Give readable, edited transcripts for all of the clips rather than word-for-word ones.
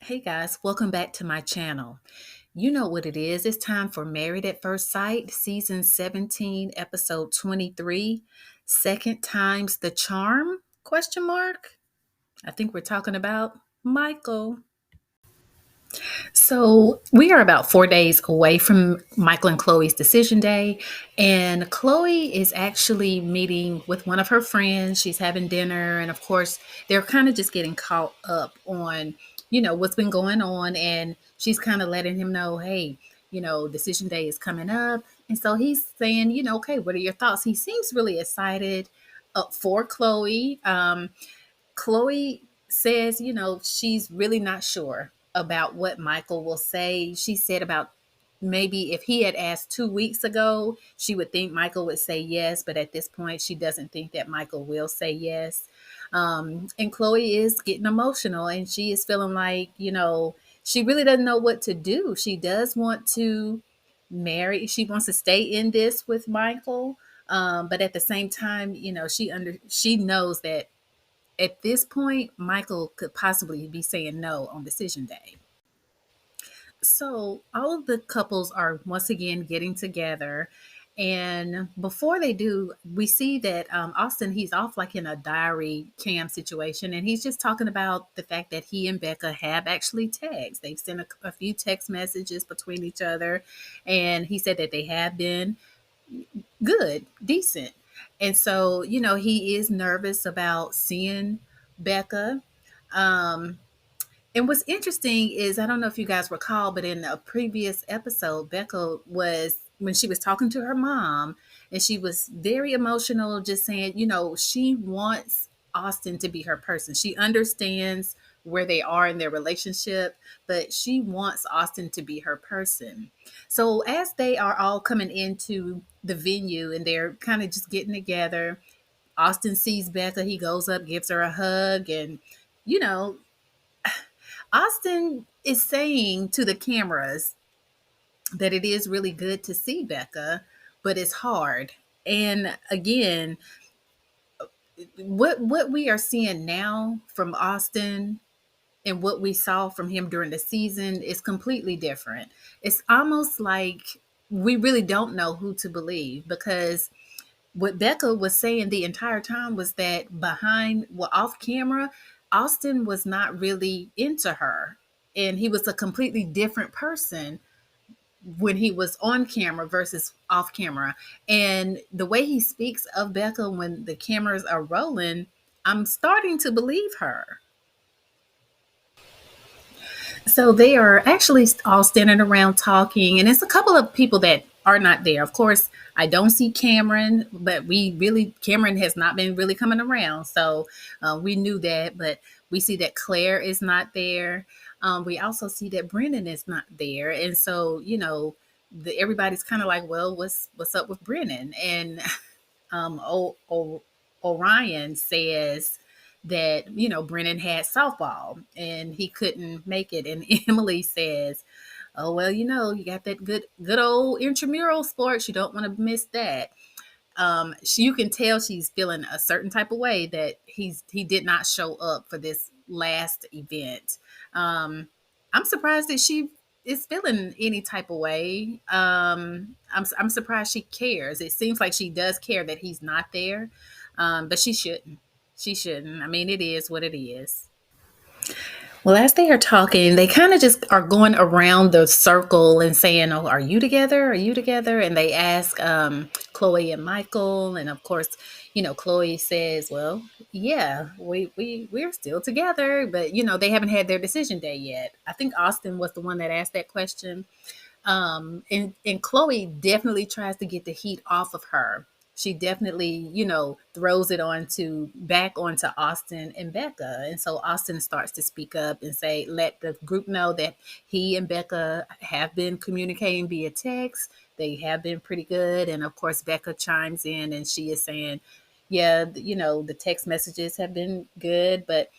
Hey guys, welcome back to my channel. You know what it is. It's time for Married at First Sight, season 17, episode 23, Second Time's the Charm? Question mark. I think we're talking about Michael. So we are about 4 days away from Michael and Chloe's decision day. And Chloe is actually meeting with one of her friends. She's having dinner. And of course, they're kind of just getting caught up on, what's been going on. And she's kind of letting him know, hey, decision day is coming up. And so he's saying, okay, what are your thoughts? He seems really excited for Chloe. Chloe says, she's really not sure about what Michael will say. She said about maybe if he had asked 2 weeks ago, she would think Michael would say yes, but at this point, she doesn't think that Michael will say yes. And Chloe is getting emotional and she is feeling like, she really doesn't know what to do. She does want to marry, she wants to stay in this with Michael. But at the same time, she knows that at this point, Michael could possibly be saying no on decision day. So all of the couples are once again getting together. And before they do, we see that Austin, he's off like in a diary cam situation. And he's just talking about the fact that he and Becca have actually texted. They've sent a few text messages between each other. And he said that they have been good, decent. And so, he is nervous about seeing Becca. Um, and what's interesting is I don't know if you guys recall, but in a previous episode, Becca was when she was talking to her mom, and she was very emotional, just saying, she wants Austin to be her person. She understands where they are in their relationship, but she wants Austin to be her person. So as they are all coming into the venue and they're kind of just getting together, Austin sees Becca, he goes up, gives her a hug, and you know, Austin is saying to the cameras that it is really good to see Becca, but it's hard. And again, what we are seeing now from Austin and what we saw from him during the season is completely different. It's almost like we really don't know who to believe because what Becca was saying the entire time was that off camera, Austin was not really into her. And he was a completely different person when he was on camera versus off camera. And the way he speaks of Becca when the cameras are rolling, I'm starting to believe her. So they are actually all standing around talking, and it's a couple of people that are not there. Of course, I don't see Cameron, but Cameron has not been really coming around. So we knew that, but we see that Claire is not there. We also see that Brennan is not there. And so, everybody's kind of like, well, what's up with Brennan? And Orion says that Brennan had softball and he couldn't make it, and Emily says, "Oh well, you got that good old intramural sports. You don't want to miss that." You can tell she's feeling a certain type of way that he did not show up for this last event. I'm surprised that she is feeling any type of way. I'm surprised she cares. It seems like she does care that he's not there, but she shouldn't. She shouldn't. I mean, it is what it is. Well, as they are talking, they kind of just are going around the circle and saying, "Oh, are you together? Are you together?" And they ask Chloe and Michael, and of course, Chloe says, "Well, yeah, we're still together, but they haven't had their decision day yet." I think Austin was the one that asked that question. And Chloe definitely tries to get the heat off of her. She definitely, throws it back onto Austin and Becca. And so Austin starts to speak up and let the group know that he and Becca have been communicating via text. They have been pretty good. And of course, Becca chimes in and she is saying, yeah, the text messages have been good, but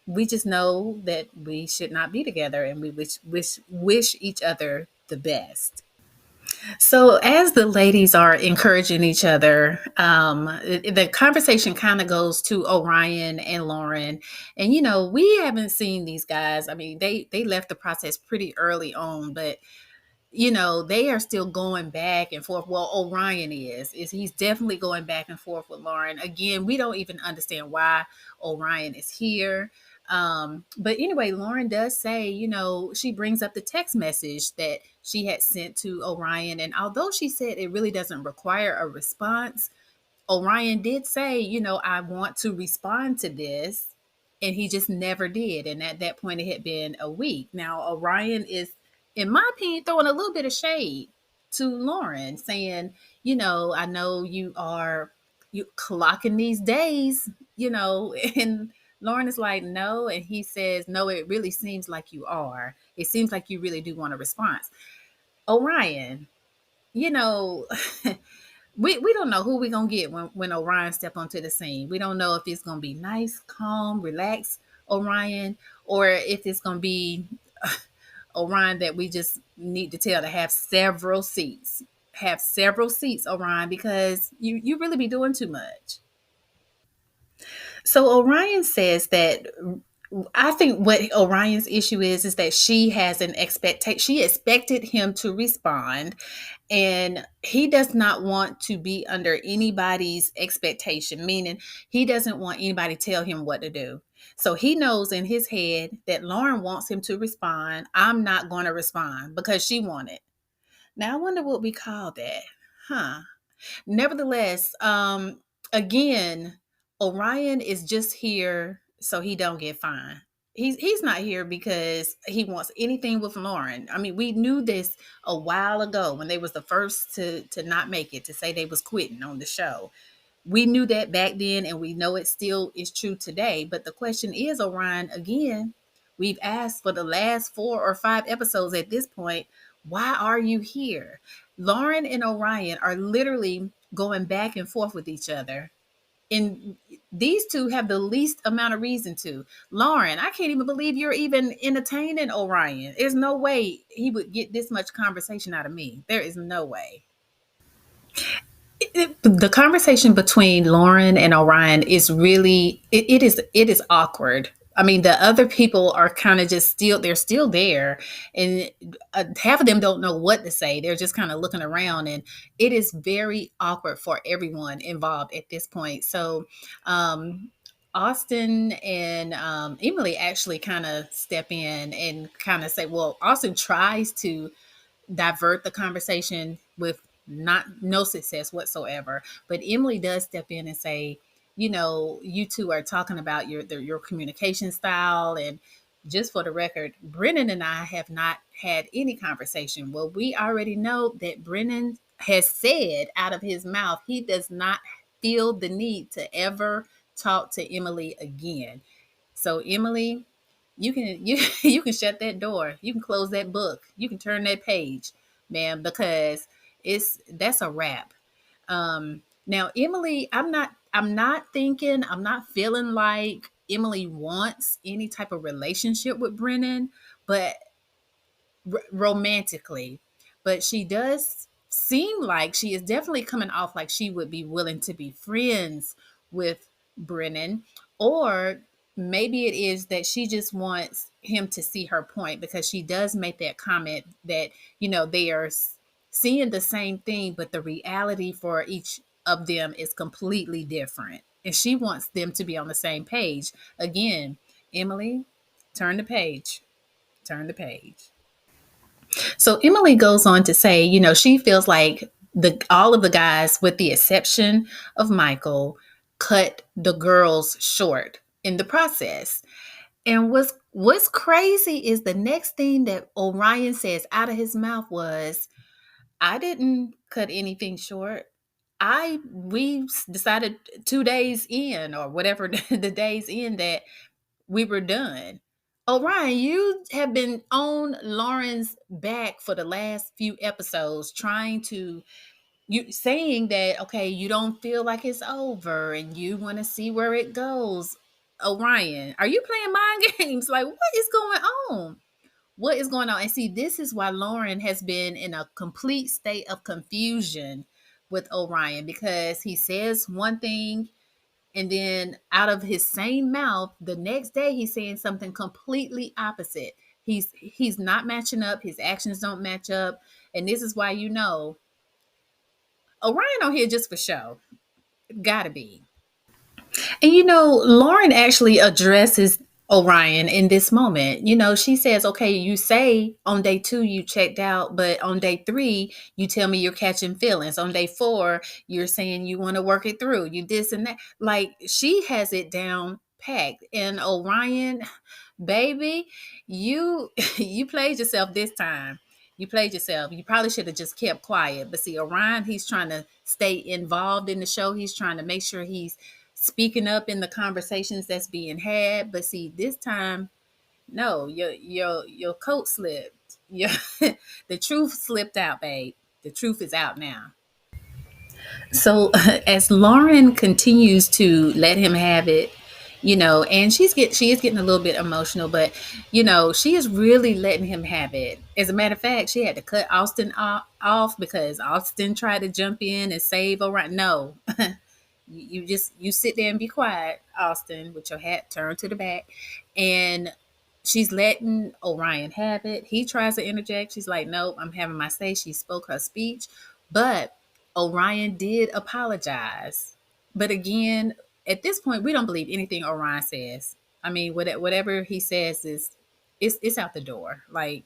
we just know that we should not be together and we wish each other the best. So, as the ladies are encouraging each other, the conversation kind of goes to Orion and Lauren. And we haven't seen these guys. I mean, they left the process pretty early on, but they are still going back and forth. Well, Orion is he's definitely going back and forth with Lauren. Again, we don't even understand why Orion is here. But anyway, Lauren does say, she brings up the text message that she had sent to Orion. And although she said it really doesn't require a response, Orion did say, I want to respond to this. And he just never did. And at that point, it had been a week. Now, Orion is, in my opinion, throwing a little bit of shade to Lauren, saying, I know you clocking these days, and Lauren is like, no. And he says, no, it really seems like you are. It seems like you really do want a response. Orion, you know, we don't know who we're gonna get when Orion step onto the scene. We don't know if it's gonna be nice, calm, relaxed Orion, or if it's gonna be Orion that we just need to tell to have several seats. Have several seats, Orion, because you really be doing too much. So Orion says that I think what Orion's issue is that she has an expectation. She expected him to respond, and he does not want to be under anybody's expectation, meaning he doesn't want anybody to tell him what to do. So he knows in his head that Lauren wants him to respond. I'm not going to respond because she wanted. Now I wonder what we call that. Huh. Nevertheless, again, Orion is just here so he don't get fined. He's not here because he wants anything with Lauren. I mean, we knew this a while ago when they was the first to not make it, to say they was quitting on the show. We knew that back then, and we know it still is true today. But the question is, Orion, again, we've asked for the last 4 or 5 episodes at this point, why are you here? Lauren and Orion are literally going back and forth with each other. And these two have the least amount of reason to. Lauren, I can't even believe you're even entertaining Orion. There's no way he would get this much conversation out of me. There is no way. The conversation between Lauren and Orion is really it is awkward. I mean, the other people are kind of just still they're still there, and half of them don't know what to say. They're just kind of looking around, and it is very awkward for everyone involved at this point. So, Austin and Emily actually kind of step in and kind of say, well, Austin tries to divert the conversation with not no success whatsoever. But Emily does step in and say, you two are talking about your communication style, and just for the record, Brennan and I have not had any conversation. Well, we already know that Brennan has said out of his mouth he does not feel the need to ever talk to Emily again. So Emily, you can shut that door. You can close that book. You can turn that page, man, because that's a wrap. Now Emily, I'm not feeling like Emily wants any type of relationship with Brennan, but romantically, but she does seem like she is definitely coming off like she would be willing to be friends with Brennan, or maybe it is that she just wants him to see her point, because she does make that comment that they are seeing the same thing, but the reality for each of them is completely different, and she wants them to be on the same page. Again, Emily, turn the page, turn the page. So Emily goes on to say, she feels like the all of the guys, with the exception of Michael, cut the girls short in the process. And what's crazy is the next thing that Orion says out of his mouth was, "I didn't cut anything short. We decided 2 days in, or whatever the days in, that we were done." Orion, you have been on Lauren's back for the last few episodes, trying to you saying that, okay, you don't feel like it's over and you want to see where it goes. Orion, are you playing mind games? Like, what is going on? What is going on? And see, this is why Lauren has been in a complete state of confusion with Orion, because he says one thing and then out of his same mouth the next day he's saying something completely opposite. He's not matching up, his actions don't match up, and this is why, Orion on here just for show. Gotta be. And Lauren actually addresses Orion in this moment. She says, okay, you say on day 2 you checked out, but on day 3 you tell me you're catching feelings. On day 4, you're saying you want to work it through. You this and that. Like, she has it down packed. And Orion, baby, you you played yourself this time. You played yourself. You probably should have just kept quiet. But see, Orion, he's trying to stay involved in the show. He's trying to make sure he's speaking up in the conversations that's being had. But see, this time, no, your coat slipped. Your the truth slipped out, babe. The truth is out now. So as Lauren continues to let him have it, and she is getting a little bit emotional, but she is really letting him have it. As a matter of fact, she had to cut Austin off because Austin tried to jump in and save Orion. No, you sit there and be quiet, Austin, with your hat turned to the back. And she's letting Orion have it. He tries to interject. She's like, nope, I'm having my say. She spoke her speech. But Orion did apologize. But again, at this point, we don't believe anything Orion says. I mean, whatever he says is it's out the door. Like,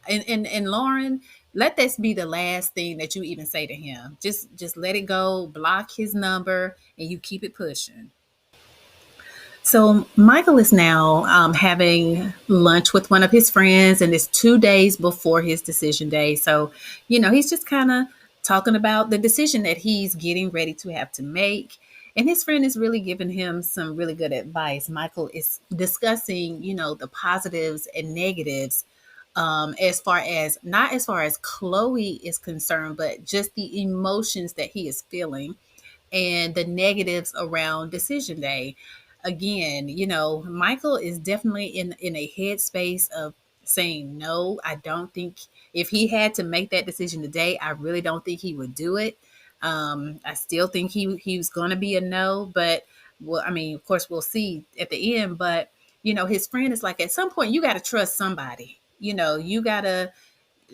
and Lauren, let this be the last thing that you even say to him. Just let it go, block his number, and you keep it pushing. So Michael is now having lunch with one of his friends, and it's 2 days before his decision day. So, he's just kind of talking about the decision that he's getting ready to have to make. And his friend is really giving him some really good advice. Michael is discussing, the positives and negatives, as far as not as far as Chloe is concerned, but just the emotions that he is feeling and the negatives around decision day. Again, Michael is definitely in a headspace of saying no. I don't think, if he had to make that decision today, I really don't think he would do it. I still think he was going to be a no, but well, I mean, of course, we'll see at the end. But his friend is like, at some point, you got to trust somebody. You got to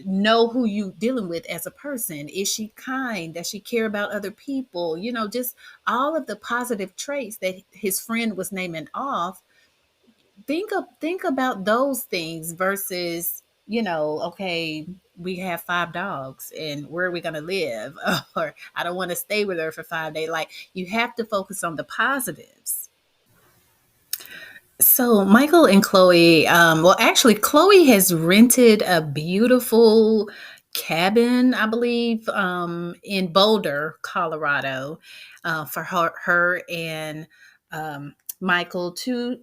know who you dealing with as a person. Is she kind? Does she care about other people? Just all of the positive traits that his friend was naming off. Think about those things versus, okay, we have 5 dogs and where are we going to live? Or I don't want to stay with her for 5 days. Like, you have to focus on the positives. So Michael and Chloe, well, actually, Chloe has rented a beautiful cabin, I believe, in Boulder, Colorado, for her and Michael to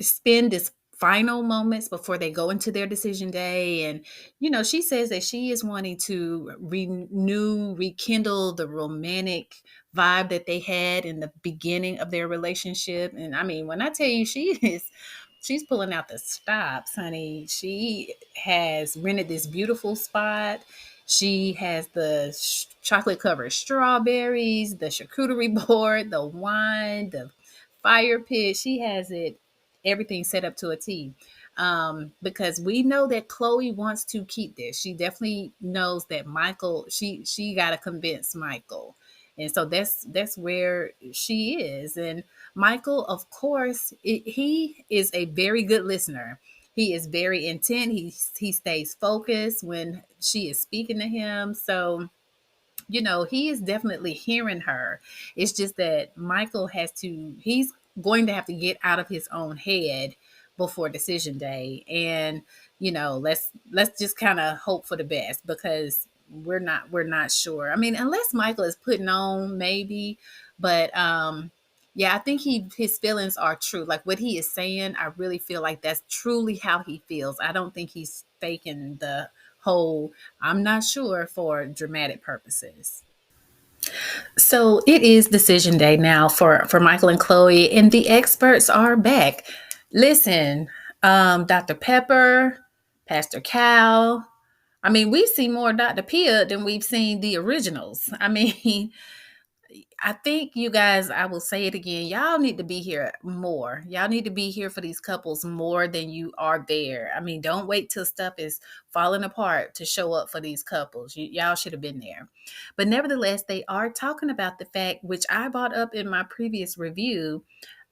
spend this final moments before they go into their decision day. And she says that she is wanting to rekindle the romantic vibe that they had in the beginning of their relationship. And I mean, when I tell you, she's pulling out the stops, honey. She has rented this beautiful spot. She has the chocolate covered strawberries, the charcuterie board, the wine, the fire pit. She has it, everything set up to a T. Because we know that Chloe wants to keep this. She definitely knows that Michael, she got to convince Michael. And so that's where she is. And Michael, of course, he is a very good listener. He is very intent. He stays focused when she is speaking to him. So he is definitely hearing her. It's just that Michael he's going to have to get out of his own head before decision day. And, let's just kind of hope for the best, because we're not sure. I mean, unless Michael is putting on, maybe, but yeah, I think his feelings are true. Like, what he is saying, I really feel like that's truly how he feels. I don't think he's faking the whole I'm not sure for dramatic purposes. So it is decision day now for Michael and Chloe, and the experts are back. Listen, Dr. Pepper, Pastor Cal. I mean, we see more Dr. Pia than we've seen the originals. I mean, I think you guys, I will say it again, y'all need to be here more. Y'all need to be here for these couples more than you are there. I mean, don't wait till stuff is falling apart to show up for these couples. Y'all should have been there. But nevertheless, they are talking about the fact, which I brought up in my previous review,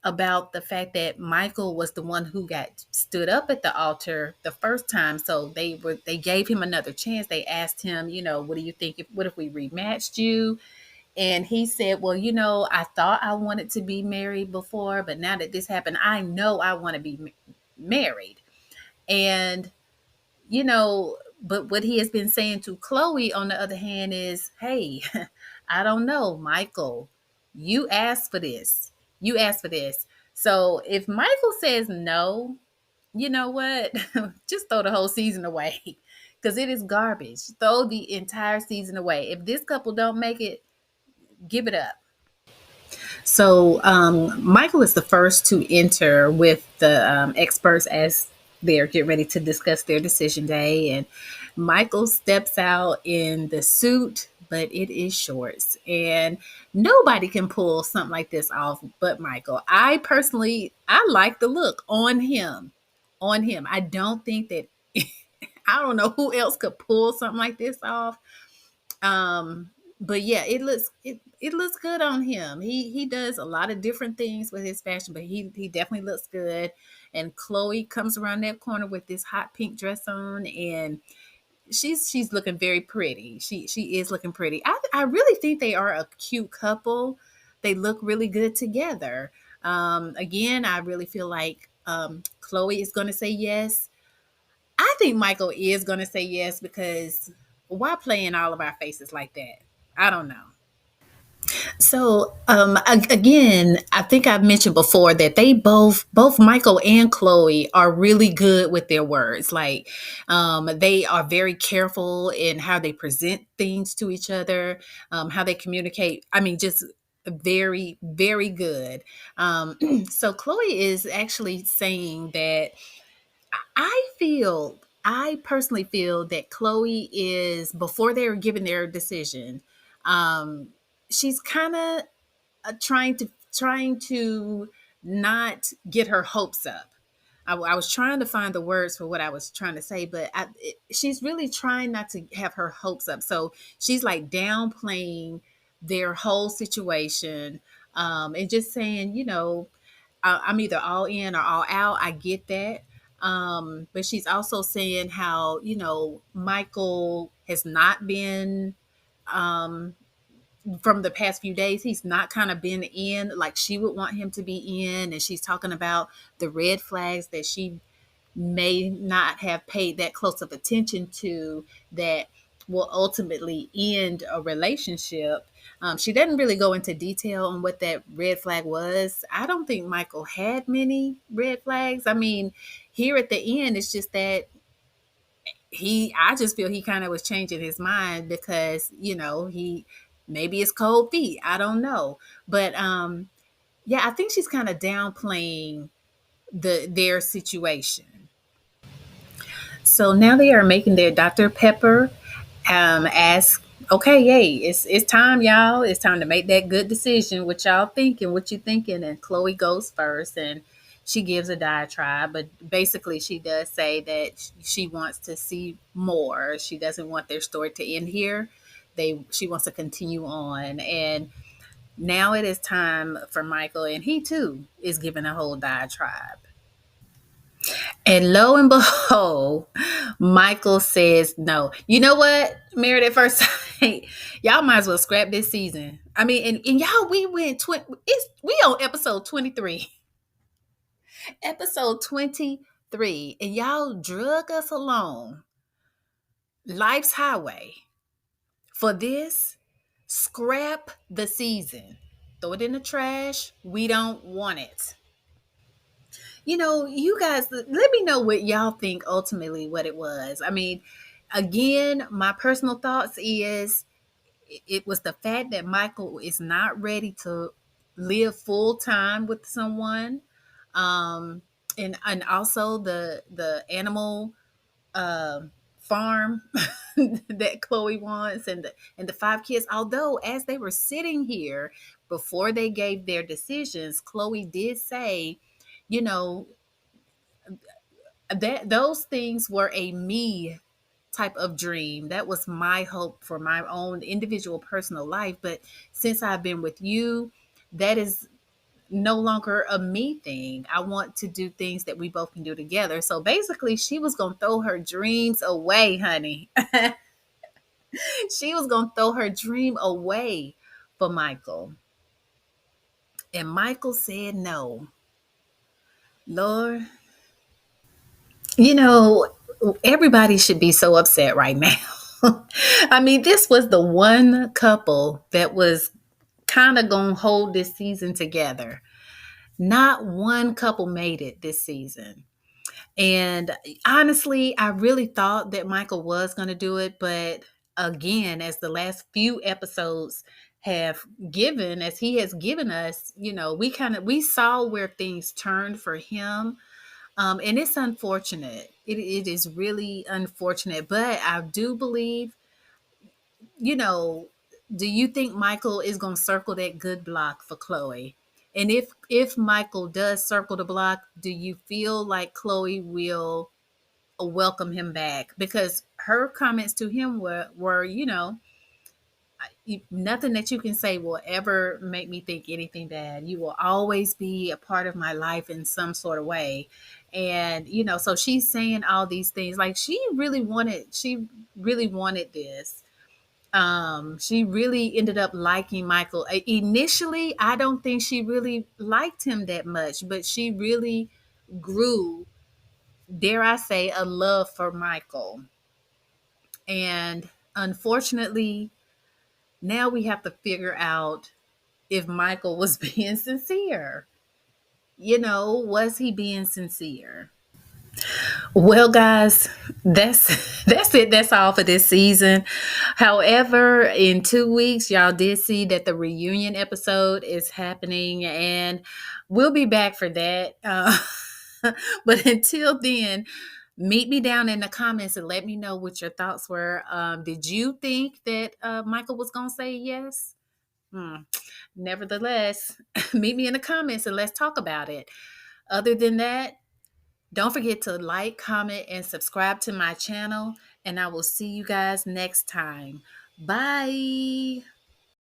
about the fact that Michael was the one who got stood up at the altar the first time. So they gave him another chance. They asked him, what do you think what if we rematched you? And he said, well, I thought I wanted to be married before, but now that this happened, I know I want to be married. And, but what he has been saying to Chloe, on the other hand, is, hey, I don't know, Michael, you asked for this. You asked for this. So if Michael says no, you know what? Just throw the whole season away because it is garbage. Throw the entire season away. If this couple don't make it, give it up. So Michael is the first to enter with the experts as they're getting ready to discuss their decision day. And Michael steps out in the suit, but it is shorts. And nobody can pull something like this off but Michael. I personally, I like the look on him. On him. I don't think that, I don't know who else could pull something like this off. But yeah, it looks good on him. He does a lot of different things with his fashion, but he definitely looks good. And Chloe comes around that corner with this hot pink dress on, and she's looking very pretty. She is looking pretty. I really think they are a cute couple. They look really good together. Again, I really feel like Chloe is going to say yes. I think Michael is going to say yes because why play in all of our faces like that? I don't know. So again, I think I've mentioned before that they both Michael and Chloe are really good with their words. Like they are very careful in how they present things to each other, how they communicate. I mean, just very, very good. So Chloe is actually saying that I personally feel that Chloe is, before they're giving their decision, um, she's kind of trying to not get her hopes up. I was trying to find the words for what I was trying to say, but she's really trying not to have her hopes up. So she's like downplaying their whole situation, and just saying, I'm either all in or all out. I get that. But she's also saying how, Michael has not been, um, from the past few days, he's not kind of been in like she would want him to be in. And she's talking about the red flags that she may not have paid that close of attention to that will ultimately end a relationship. She doesn't really go into detail on what that red flag was. I don't think Michael had many red flags. I mean, here at the end, it's just that I just feel he kind of was changing his mind because, he maybe it's cold feet. I don't know. But yeah, I think she's kind of downplaying their situation. So now they are making their Dr. Pepper. Ask, okay, yay, it's time, y'all. It's time to make that good decision. What y'all thinking? What you thinking? And Chloe goes first, and she gives a diatribe, but basically she does say that she wants to see more. She doesn't want their story to end here. She wants to continue on, and now it is time for Michael, and he too is giving a whole diatribe. And lo and behold, Michael says no. You know what? Married at first sight. Y'all might as well scrap this season. I mean, and y'all, we went we on episode 23. Episode 23. And y'all drug us along life's highway for this. Scrap the season. Throw it in the trash. We don't want it. You guys, let me know what y'all think ultimately what it was. I mean, again, my personal thoughts is it was the fact that Michael is not ready to live full time with someone. And also the animal farm that Chloe wants, and the five kids. Although as they were sitting here before they gave their decisions, Chloe did say, you know, that those things were a me type of dream. That was my hope for my own individual personal life. But since I've been with you, that is no longer a me thing. I want to do things that we both can do together. So basically, she was going to throw her dreams away, honey. She was going to throw her dream away for Michael. And Michael said no. Lord, you know, everybody should be so upset right now. I mean, this was the one couple that was kind of going to hold this season together. Not one couple made it this season. And honestly, I really thought that Michael was going to do it. But again, as the last few episodes have given, as he has given us, we saw where things turned for him. And it's unfortunate. It is really unfortunate. But I do believe, you know, do you think Michael is going to circle that good block for Chloe? And if Michael does circle the block, do you feel like Chloe will welcome him back? Because her comments to him were nothing that you can say will ever make me think anything bad. You will always be a part of my life in some sort of way. And so she's saying all these things like she really wanted this. She really ended up liking Michael. Initially, I don't think she really liked him that much, but she really grew, dare I say, a love for Michael. And unfortunately, now we have to figure out if Michael was being sincere. Was he being sincere? Well, guys, that's it. That's all for this season. However, in 2 weeks, y'all did see that the reunion episode is happening, and we'll be back for that. But until then, meet me down in the comments and let me know what your thoughts were. Did you think that Michael was gonna say yes? Hmm. Nevertheless, meet me in the comments and let's talk about it. Other than that, don't forget to like, comment, and subscribe to my channel, and I will see you guys next time. Bye.